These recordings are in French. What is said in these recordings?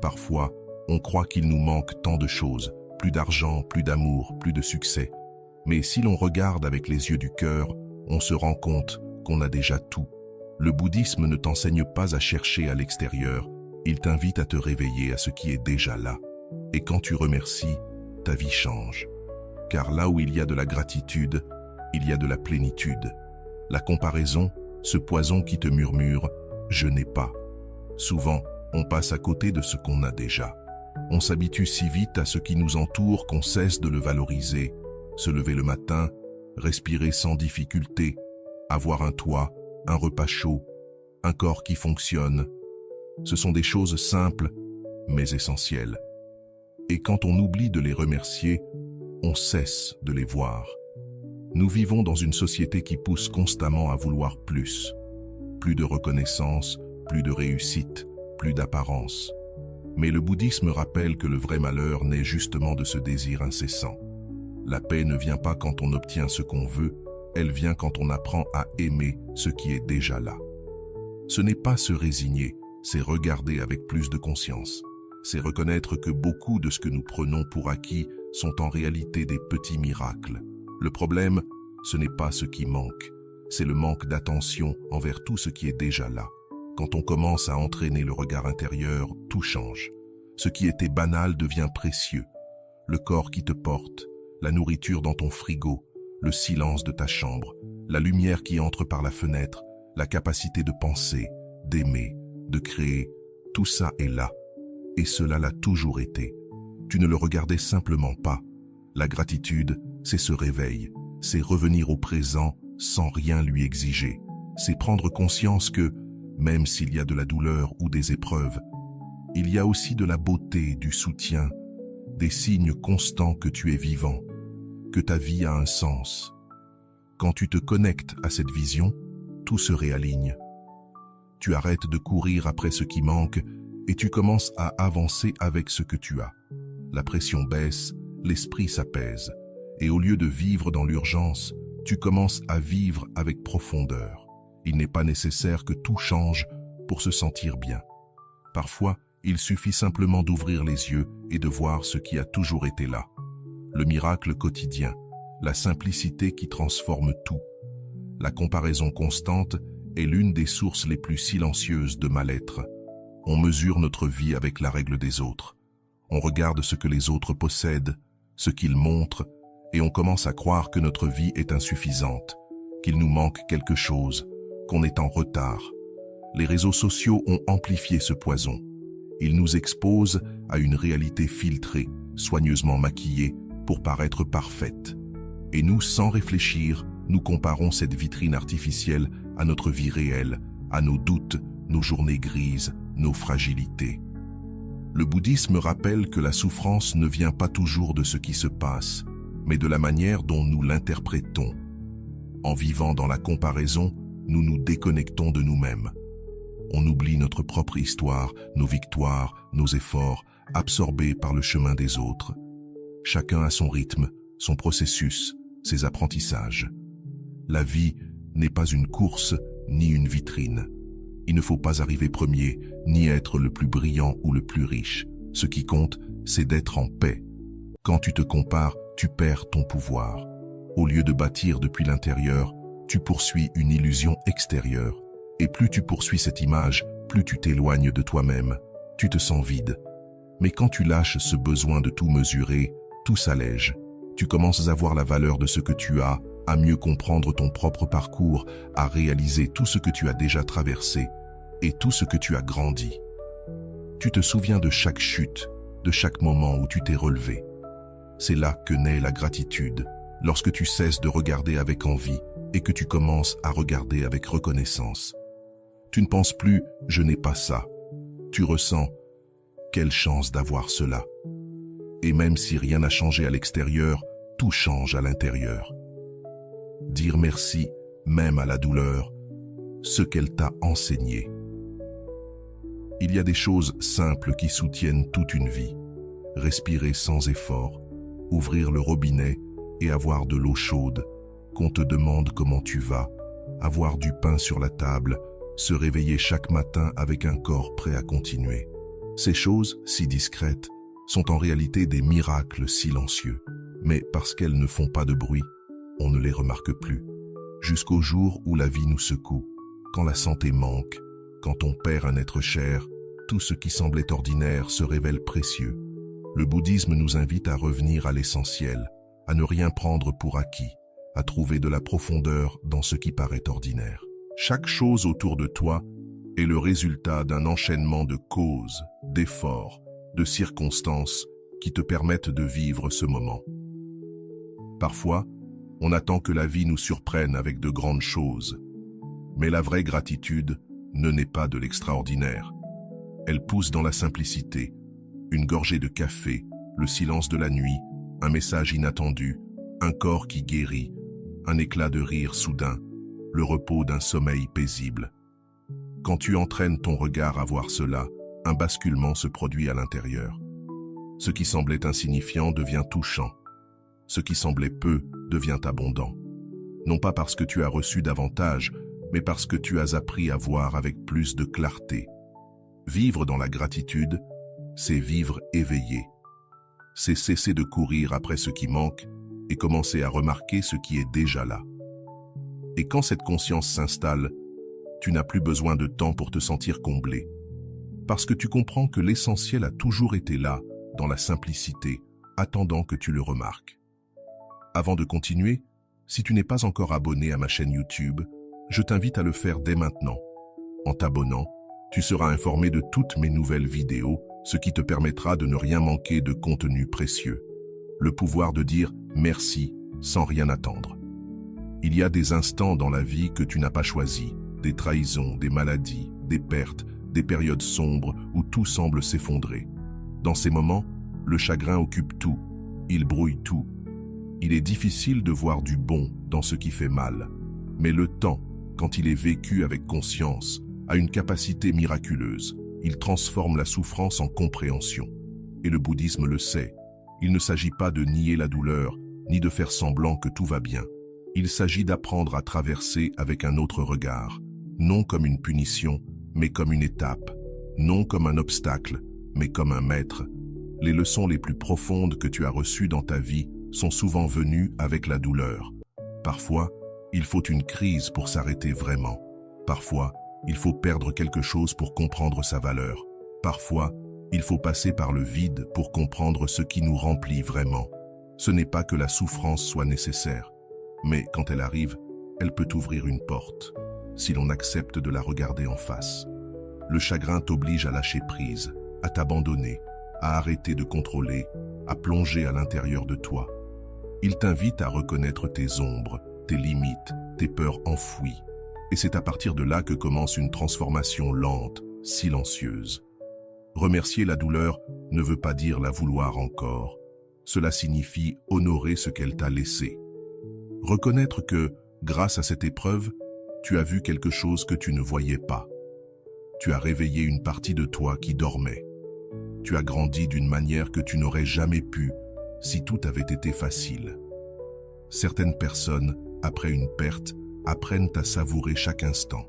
Parfois, on croit qu'il nous manque tant de choses, plus d'argent, plus d'amour, plus de succès. Mais si l'on regarde avec les yeux du cœur, on se rend compte qu'on a déjà tout. Le bouddhisme ne t'enseigne pas à chercher à l'extérieur, il t'invite à te réveiller à ce qui est déjà là. Et quand tu remercies, ta vie change. Car là où il y a de la gratitude, il y a de la plénitude. La comparaison, ce poison qui te murmure « je n'ai pas ». Souvent, on passe à côté de ce qu'on a déjà. On s'habitue si vite à ce qui nous entoure qu'on cesse de le valoriser. Se lever le matin, respirer sans difficulté, avoir un toit, un repas chaud, un corps qui fonctionne. Ce sont des choses simples, mais essentielles. Et quand on oublie de les remercier, on cesse de les voir. Nous vivons dans une société qui pousse constamment à vouloir plus. Plus de reconnaissance, plus de réussite, plus d'apparence. Mais le bouddhisme rappelle que le vrai malheur naît justement de ce désir incessant. La paix ne vient pas quand on obtient ce qu'on veut, elle vient quand on apprend à aimer ce qui est déjà là. Ce n'est pas se résigner, c'est regarder avec plus de conscience. C'est reconnaître que beaucoup de ce que nous prenons pour acquis sont en réalité des petits miracles. Le problème, ce n'est pas ce qui manque, c'est le manque d'attention envers tout ce qui est déjà là. Quand on commence à entraîner le regard intérieur, tout change. Ce qui était banal devient précieux. Le corps qui te porte, la nourriture dans ton frigo, le silence de ta chambre, la lumière qui entre par la fenêtre, la capacité de penser, d'aimer, de créer, tout ça est là. Et cela l'a toujours été. Tu ne le regardais simplement pas. La gratitude, c'est ce réveil, c'est revenir au présent sans rien lui exiger. C'est prendre conscience que, même s'il y a de la douleur ou des épreuves, il y a aussi de la beauté, du soutien, des signes constants que tu es vivant, que ta vie a un sens. Quand tu te connectes à cette vision, tout se réaligne. Tu arrêtes de courir après ce qui manque et tu commences à avancer avec ce que tu as. La pression baisse, l'esprit s'apaise. Et au lieu de vivre dans l'urgence, tu commences à vivre avec profondeur. Il n'est pas nécessaire que tout change pour se sentir bien. Parfois, il suffit simplement d'ouvrir les yeux et de voir ce qui a toujours été là. Le miracle quotidien, la simplicité qui transforme tout. La comparaison constante est l'une des sources les plus silencieuses de mal-être. On mesure notre vie avec la règle des autres. On regarde ce que les autres possèdent, ce qu'ils montrent, et on commence à croire que notre vie est insuffisante, qu'il nous manque quelque chose, qu'on est en retard. Les réseaux sociaux ont amplifié ce poison. Ils nous exposent à une réalité filtrée, soigneusement maquillée, pour paraître parfaite. Et nous, sans réfléchir, nous comparons cette vitrine artificielle à notre vie réelle, à nos doutes, nos journées grises, nos fragilités. Le bouddhisme rappelle que la souffrance ne vient pas toujours de ce qui se passe, mais de la manière dont nous l'interprétons. En vivant dans la comparaison, nous nous déconnectons de nous-mêmes. On oublie notre propre histoire, nos victoires, nos efforts, absorbés par le chemin des autres. Chacun a son rythme, son processus, ses apprentissages. La vie n'est pas une course ni une vitrine. Il ne faut pas arriver premier, ni être le plus brillant ou le plus riche. Ce qui compte, c'est d'être en paix. Quand tu te compares, tu perds ton pouvoir. Au lieu de bâtir depuis l'intérieur, tu poursuis une illusion extérieure. Et plus tu poursuis cette image, plus tu t'éloignes de toi-même. Tu te sens vide. Mais quand tu lâches ce besoin de tout mesurer, tout s'allège. Tu commences à voir la valeur de ce que tu as, à mieux comprendre ton propre parcours, à réaliser tout ce que tu as déjà traversé et tout ce que tu as grandi. Tu te souviens de chaque chute, de chaque moment où tu t'es relevé. C'est là que naît la gratitude, lorsque tu cesses de regarder avec envie et que tu commences à regarder avec reconnaissance. Tu ne penses plus « je n'ai pas ça ». Tu ressens « quelle chance d'avoir cela ». Et même si rien n'a changé à l'extérieur, tout change à l'intérieur. Dire merci, même à la douleur, ce qu'elle t'a enseigné. Il y a des choses simples qui soutiennent toute une vie. Respirer sans effort, ouvrir le robinet et avoir de l'eau chaude, qu'on te demande comment tu vas, avoir du pain sur la table, se réveiller chaque matin avec un corps prêt à continuer. Ces choses, si discrètes, sont en réalité des miracles silencieux. Mais parce qu'elles ne font pas de bruit, on ne les remarque plus. Jusqu'au jour où la vie nous secoue, quand la santé manque, quand on perd un être cher, tout ce qui semblait ordinaire se révèle précieux. Le bouddhisme nous invite à revenir à l'essentiel, à ne rien prendre pour acquis, à trouver de la profondeur dans ce qui paraît ordinaire. Chaque chose autour de toi est le résultat d'un enchaînement de causes, d'efforts, de circonstances qui te permettent de vivre ce moment. Parfois, on attend que la vie nous surprenne avec de grandes choses. Mais la vraie gratitude ne naît pas de l'extraordinaire. Elle pousse dans la simplicité, une gorgée de café, le silence de la nuit, un message inattendu, un corps qui guérit, un éclat de rire soudain, le repos d'un sommeil paisible. Quand tu entraînes ton regard à voir cela, un basculement se produit à l'intérieur. Ce qui semblait insignifiant devient touchant. Ce qui semblait peu devient abondant. Non pas parce que tu as reçu davantage, mais parce que tu as appris à voir avec plus de clarté. Vivre dans la gratitude, c'est vivre éveillé. C'est cesser de courir après ce qui manque et commencer à remarquer ce qui est déjà là. Et quand cette conscience s'installe, tu n'as plus besoin de temps pour te sentir comblé. Parce que tu comprends que l'essentiel a toujours été là, dans la simplicité, attendant que tu le remarques. Avant de continuer, si tu n'es pas encore abonné à ma chaîne YouTube, je t'invite à le faire dès maintenant. En t'abonnant, tu seras informé de toutes mes nouvelles vidéos, ce qui te permettra de ne rien manquer de contenu précieux. Le pouvoir de dire merci sans rien attendre. Il y a des instants dans la vie que tu n'as pas choisis, des trahisons, des maladies, des pertes, des périodes sombres où tout semble s'effondrer. Dans ces moments, le chagrin occupe tout, il brouille tout. Il est difficile de voir du bon dans ce qui fait mal. Mais le temps, quand il est vécu avec conscience, a une capacité miraculeuse. Il transforme la souffrance en compréhension. Et le bouddhisme le sait. Il ne s'agit pas de nier la douleur, ni de faire semblant que tout va bien. Il s'agit d'apprendre à traverser avec un autre regard, non comme une punition, mais comme une étape, non comme un obstacle, mais comme un maître. Les leçons les plus profondes que tu as reçues dans ta vie sont souvent venues avec la douleur. Parfois, il faut une crise pour s'arrêter vraiment. Parfois, il faut perdre quelque chose pour comprendre sa valeur. Parfois, il faut passer par le vide pour comprendre ce qui nous remplit vraiment. Ce n'est pas que la souffrance soit nécessaire, mais quand elle arrive, elle peut ouvrir une porte, si l'on accepte de la regarder en face. Le chagrin t'oblige à lâcher prise, à t'abandonner, à arrêter de contrôler, à plonger à l'intérieur de toi. Il t'invite à reconnaître tes ombres, tes limites, tes peurs enfouies. Et c'est à partir de là que commence une transformation lente, silencieuse. Remercier la douleur ne veut pas dire la vouloir encore. Cela signifie honorer ce qu'elle t'a laissé. Reconnaître que, grâce à cette épreuve, tu as vu quelque chose que tu ne voyais pas. Tu as réveillé une partie de toi qui dormait. Tu as grandi d'une manière que tu n'aurais jamais pu si tout avait été facile. Certaines personnes, après une perte, apprennent à savourer chaque instant.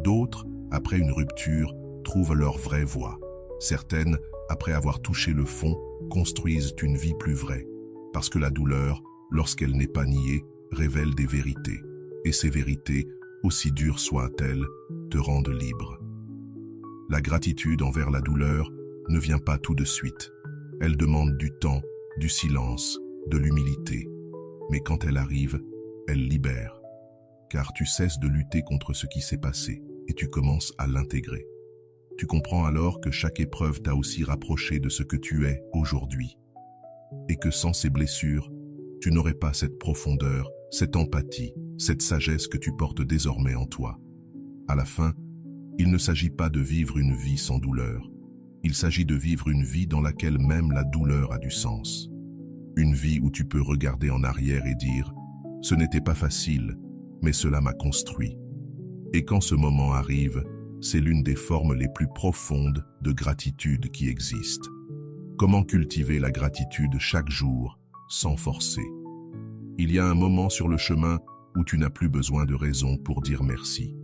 D'autres, après une rupture, trouvent leur vraie voie. Certaines, après avoir touché le fond, construisent une vie plus vraie. Parce que la douleur, lorsqu'elle n'est pas niée, révèle des vérités. Et ces vérités, aussi dures soient-elles, te rendent libre. La gratitude envers la douleur ne vient pas tout de suite. Elle demande du temps, du silence, de l'humilité. Mais quand elle arrive, elle libère. Car tu cesses de lutter contre ce qui s'est passé et tu commences à l'intégrer. Tu comprends alors que chaque épreuve t'a aussi rapproché de ce que tu es aujourd'hui. Et que sans ces blessures, tu n'aurais pas cette profondeur, cette empathie, cette sagesse que tu portes désormais en toi. À la fin, il ne s'agit pas de vivre une vie sans douleur. Il s'agit de vivre une vie dans laquelle même la douleur a du sens. Une vie où tu peux regarder en arrière et dire « Ce n'était pas facile, mais cela m'a construit. » Et quand ce moment arrive, c'est l'une des formes les plus profondes de gratitude qui existent. Comment cultiver la gratitude chaque jour, sans forcer? Il y a un moment sur le chemin où tu n'as plus besoin de raison pour dire merci.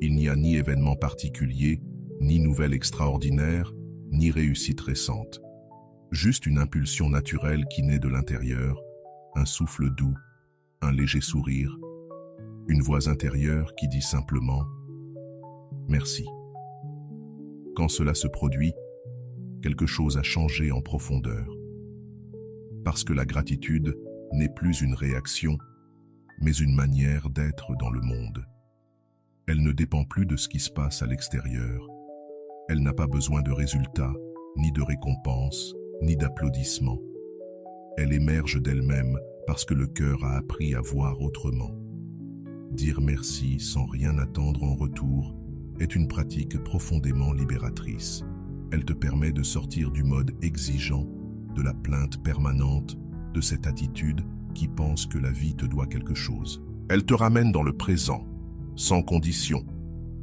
Il n'y a ni événement particulier, ni nouvelle extraordinaire, ni réussite récente. Juste une impulsion naturelle qui naît de l'intérieur, un souffle doux, un léger sourire, une voix intérieure qui dit simplement « Merci ». Quand cela se produit, quelque chose a changé en profondeur. Parce que la gratitude n'est plus une réaction, mais une manière d'être dans le monde. Elle ne dépend plus de ce qui se passe à l'extérieur. Elle n'a pas besoin de résultats, ni de récompenses, ni d'applaudissements. Elle émerge d'elle-même parce que le cœur a appris à voir autrement. Dire merci sans rien attendre en retour est une pratique profondément libératrice. Elle te permet de sortir du mode exigeant, de la plainte permanente, de cette attitude qui pense que la vie te doit quelque chose. Elle te ramène dans le présent, sans condition,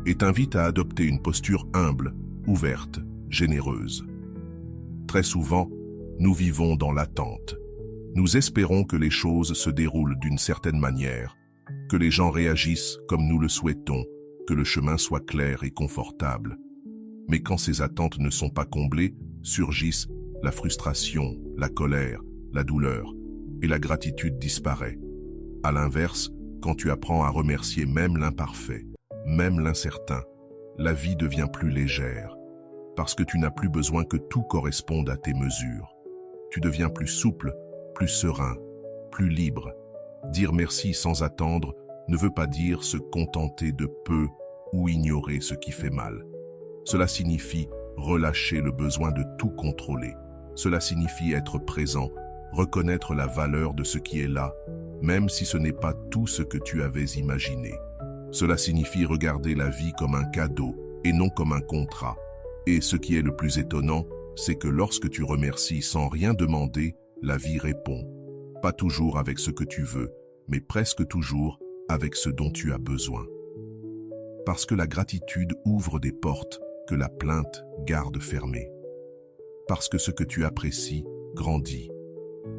et t'invite à adopter une posture humble, ouverte, généreuse. Très souvent, nous vivons dans l'attente. Nous espérons que les choses se déroulent d'une certaine manière, que les gens réagissent comme nous le souhaitons, que le chemin soit clair et confortable. Mais quand ces attentes ne sont pas comblées, surgissent la frustration, la colère, la douleur, et la gratitude disparaît. À l'inverse, quand tu apprends à remercier même l'imparfait, même l'incertain, la vie devient plus légère, parce que tu n'as plus besoin que tout corresponde à tes mesures. Tu deviens plus souple, plus serein, plus libre. Dire merci sans attendre ne veut pas dire se contenter de peu ou ignorer ce qui fait mal. Cela signifie relâcher le besoin de tout contrôler. Cela signifie être présent, reconnaître la valeur de ce qui est là, même si ce n'est pas tout ce que tu avais imaginé. Cela signifie regarder la vie comme un cadeau et non comme un contrat. Et ce qui est le plus étonnant, c'est que lorsque tu remercies sans rien demander, la vie répond. Pas toujours avec ce que tu veux, mais presque toujours avec ce dont tu as besoin. Parce que la gratitude ouvre des portes que la plainte garde fermées. Parce que ce que tu apprécies grandit.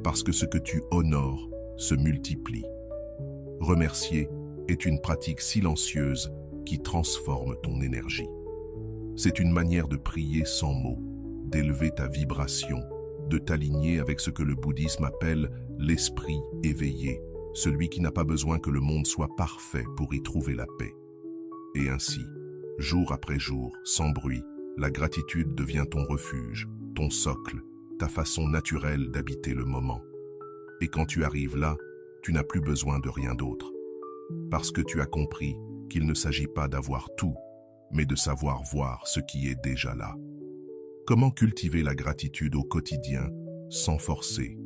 Parce que ce que tu honores se multiplie. Remercier est une pratique silencieuse qui transforme ton énergie. C'est une manière de prier sans mots, d'élever ta vibration, de t'aligner avec ce que le bouddhisme appelle l'esprit éveillé, celui qui n'a pas besoin que le monde soit parfait pour y trouver la paix. Et ainsi, jour après jour, sans bruit, la gratitude devient ton refuge, ton socle, ta façon naturelle d'habiter le moment. Et quand tu arrives là, tu n'as plus besoin de rien d'autre. Parce que tu as compris qu'il ne s'agit pas d'avoir tout, mais de savoir voir ce qui est déjà là. Comment cultiver la gratitude au quotidien, sans forcer?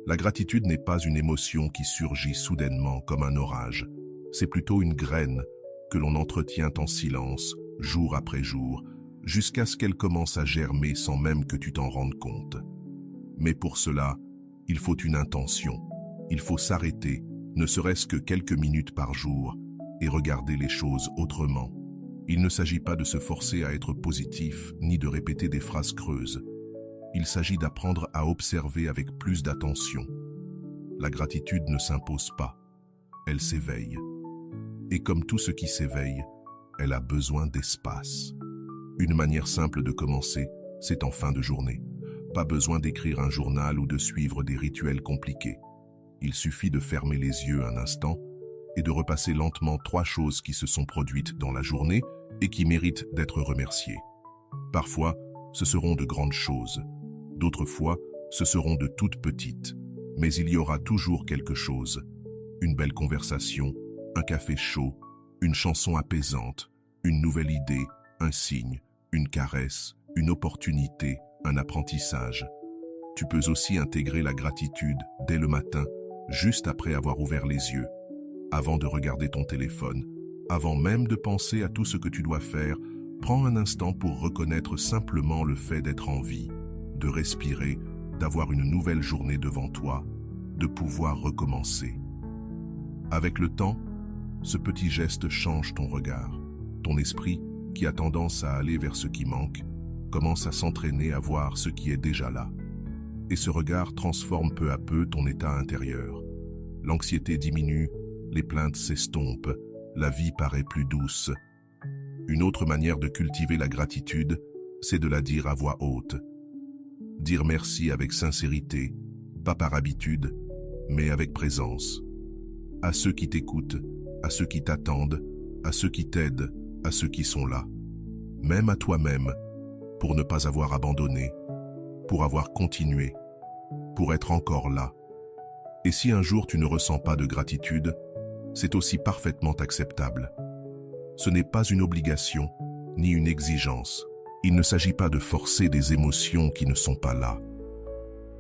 La gratitude n'est pas une émotion qui surgit soudainement comme un orage. C'est plutôt une graine que l'on entretient en silence, jour après jour, jusqu'à ce qu'elle commence à germer sans même que tu t'en rendes compte. Mais pour cela, il faut une intention. Il faut s'arrêter, ne serait-ce que quelques minutes par jour, et regarder les choses autrement. Il ne s'agit pas de se forcer à être positif, ni de répéter des phrases creuses. Il s'agit d'apprendre à observer avec plus d'attention. La gratitude ne s'impose pas, elle s'éveille. Et comme tout ce qui s'éveille, elle a besoin d'espace. Une manière simple de commencer, c'est en fin de journée. Pas besoin d'écrire un journal ou de suivre des rituels compliqués. Il suffit de fermer les yeux un instant et de repasser lentement 3 choses qui se sont produites dans la journée et qui méritent d'être remerciées. Parfois, ce seront de grandes choses. D'autres fois, ce seront de toutes petites. Mais il y aura toujours quelque chose. Une belle conversation, un café chaud, une chanson apaisante, une nouvelle idée, un signe, une caresse, une opportunité, un apprentissage. Tu peux aussi intégrer la gratitude dès le matin, juste après avoir ouvert les yeux, avant de regarder ton téléphone, avant même de penser à tout ce que tu dois faire. Prends un instant pour reconnaître simplement le fait d'être en vie, de respirer, d'avoir une nouvelle journée devant toi, de pouvoir recommencer. Avec le temps, ce petit geste change ton regard. Ton esprit, qui a tendance à aller vers ce qui manque, commence à s'entraîner à voir ce qui est déjà là. Et ce regard transforme peu à peu ton état intérieur. L'anxiété diminue, les plaintes s'estompent, la vie paraît plus douce. Une autre manière de cultiver la gratitude, c'est de la dire à voix haute. Dire merci avec sincérité, pas par habitude, mais avec présence. À ceux qui t'écoutent, à ceux qui t'attendent, à ceux qui t'aident, à ceux qui sont là. Même à toi-même, pour ne pas avoir abandonné, pour avoir continué, pour être encore là. Et si un jour tu ne ressens pas de gratitude, c'est aussi parfaitement acceptable. Ce n'est pas une obligation, ni une exigence. Il ne s'agit pas de forcer des émotions qui ne sont pas là.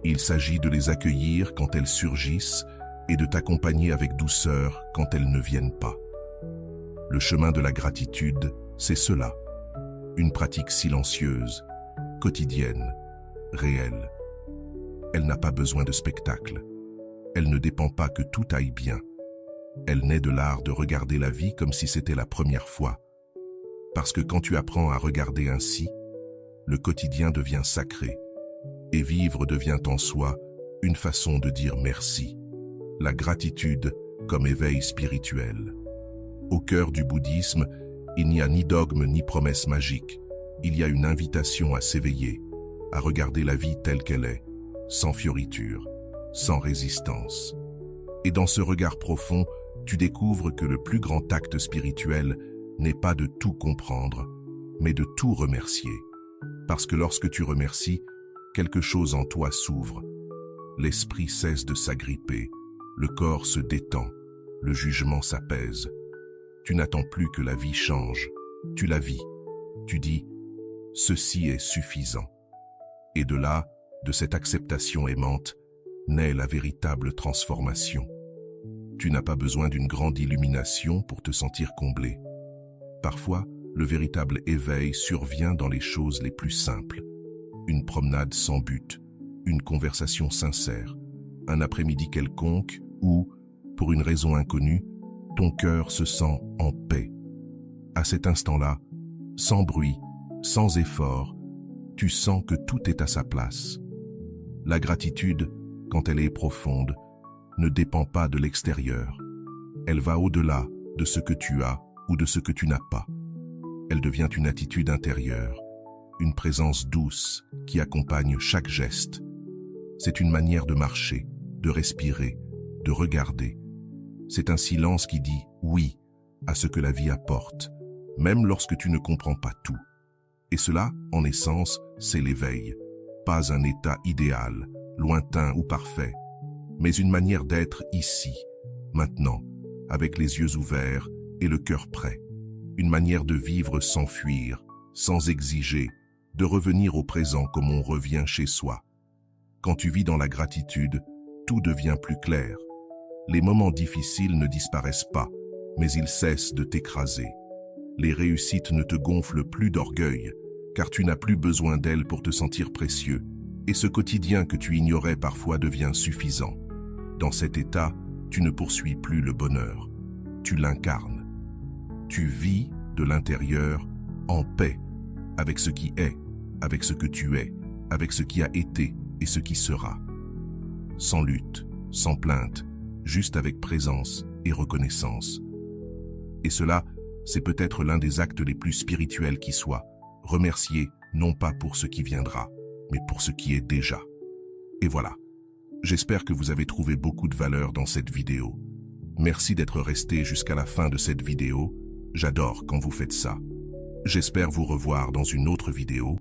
Il s'agit de les accueillir quand elles surgissent et de t'accompagner avec douceur quand elles ne viennent pas. Le chemin de la gratitude, c'est cela. Une pratique silencieuse, quotidienne, réelle. Elle n'a pas besoin de spectacle. Elle ne dépend pas que tout aille bien. Elle naît de l'art de regarder la vie comme si c'était la première fois. Parce que quand tu apprends à regarder ainsi, le quotidien devient sacré. Et vivre devient en soi une façon de dire merci. La gratitude comme éveil spirituel. Au cœur du bouddhisme, il n'y a ni dogme ni promesse magique. Il y a une invitation à s'éveiller, à regarder la vie telle qu'elle est, sans fioriture, sans résistance. Et dans ce regard profond, tu découvres que le plus grand acte spirituel n'est pas de tout comprendre, mais de tout remercier. Parce que lorsque tu remercies, quelque chose en toi s'ouvre. L'esprit cesse de s'agripper, le corps se détend, le jugement s'apaise. Tu n'attends plus que la vie change, tu la vis. Tu dis « ceci est suffisant ». Et de là, de cette acceptation aimante, naît la véritable transformation. Tu n'as pas besoin d'une grande illumination pour te sentir comblé. Parfois, le véritable éveil survient dans les choses les plus simples. Une promenade sans but, une conversation sincère, un après-midi quelconque où, pour une raison inconnue, ton cœur se sent en paix. À cet instant-là, sans bruit, sans effort, tu sens que tout est à sa place. La gratitude, quand elle est profonde, ne dépend pas de l'extérieur. Elle va au-delà de ce que tu as ou de ce que tu n'as pas. Elle devient une attitude intérieure, une présence douce qui accompagne chaque geste. C'est une manière de marcher, de respirer, de regarder. C'est un silence qui dit « oui » à ce que la vie apporte, même lorsque tu ne comprends pas tout. Et cela, en essence, c'est l'éveil. Pas un état idéal, lointain ou parfait, mais une manière d'être ici, maintenant, avec les yeux ouverts et le cœur prêt. Une manière de vivre sans fuir, sans exiger, de revenir au présent comme on revient chez soi. Quand tu vis dans la gratitude, tout devient plus clair. Les moments difficiles ne disparaissent pas, mais ils cessent de t'écraser. Les réussites ne te gonflent plus d'orgueil, car tu n'as plus besoin d'elles pour te sentir précieux, et ce quotidien que tu ignorais parfois devient suffisant. Dans cet état, tu ne poursuis plus le bonheur, tu l'incarnes. Tu vis de l'intérieur en paix, avec ce qui est, avec ce que tu es, avec ce qui a été et ce qui sera. Sans lutte, sans plainte, juste avec présence et reconnaissance. Et cela, c'est peut-être l'un des actes les plus spirituels qui soient. Remercier, non pas pour ce qui viendra, mais pour ce qui est déjà. Et voilà. J'espère que vous avez trouvé beaucoup de valeur dans cette vidéo. Merci d'être resté jusqu'à la fin de cette vidéo. J'adore quand vous faites ça. J'espère vous revoir dans une autre vidéo.